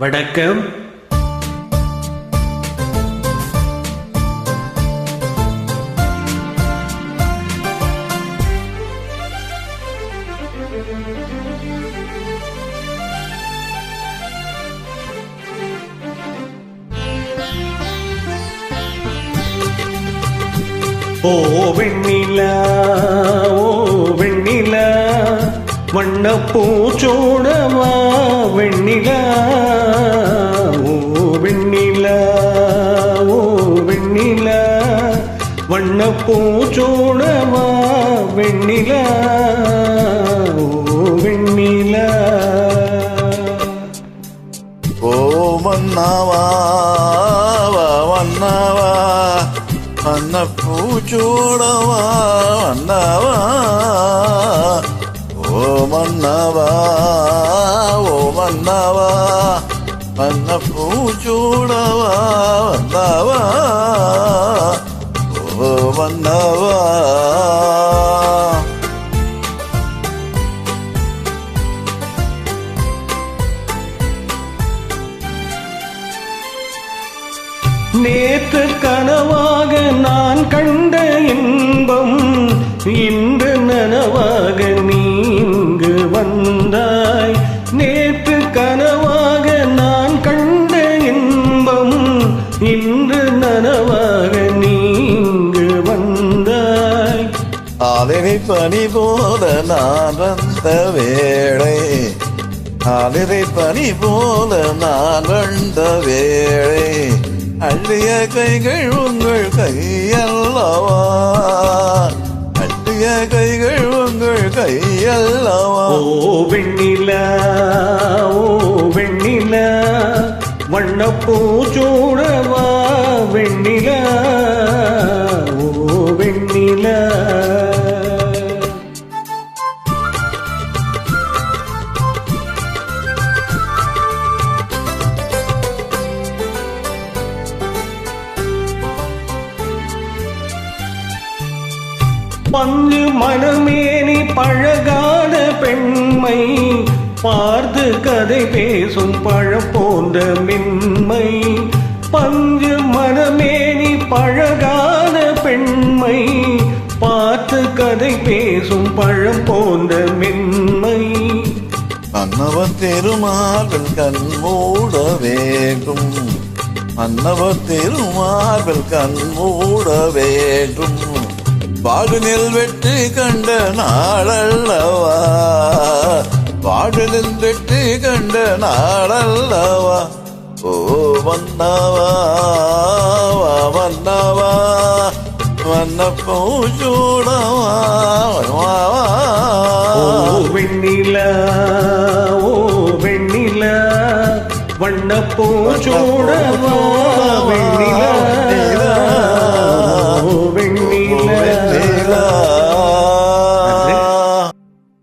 வணக்கம். ஓ வெண்ணிலா, ஓ வெண்ணிலா, வண்ணப்பூச்சோடவா வெண்ணிலா. ஓ வெண்ணிலா, ஓ வெண்ணிலா, வண்ணப்பூச்சோடவா வெண்ணிலா. ஓ வெண்ணிலா. ஓ மன்னாவா வண்ணாவா, வண்ணப்பூச்சோடவா வண்ணாவா. ஓ மன்னாவா, ஓ மன்னாவா, வண்ணப்பூச்சோடவா வண்ணாவா. ஓ மன்னாவா. நேற்று கனவாக நான் கண்ட இன்பம் இன்று நனவாக நீங்கு வந்தாய். நேற்று கனவாக நான் கண்ட இன்பம் இன்று நனவாக நீங்கு வந்தாய். ஆலிரை பனி போல நான் வந்த வேளை, ஆலிரை பனி போல நான் வந்த வேளை, அள்ளிய கைகள் உங்கள் கையல்லவா, அள்ளிய கைகள் உங்கள் கையல்லவா. ஓ வெண்ணிலா, ஓ வெண்ணிலா, வண்ணப்பூச்சோடவா வெண்ணிலா. ஓ வெண்ணிலா. பஞ்சு மனமேனி பழகான பெண்மை பார்த்து கதை பேசும் பழம் போன்ற மென்மை. பஞ்சு மனமேனி பழகான பெண்மை பார்த்து கதை பேசும் பழம் போன்ற மென்மை. அன்னவர் திருமார்கள் கண் மூட வேண்டும், அன்னவர் திருமார்கள் கண் மூட வேண்டும். பாடுனில் வெற்றி கண்ட நாளல்லவா, பாடுனில் வெற்றி கண்ட நாளல்லவா. ஓ வண்ணாவா வண்ணாவா, வண்ணப்பூச்சோடவா வண்ணாவா. ஓ வெண்ணிலா, ஓ வெண்ணிலா, வண்ணப்பூச்சோடவா வெண்ணிலா.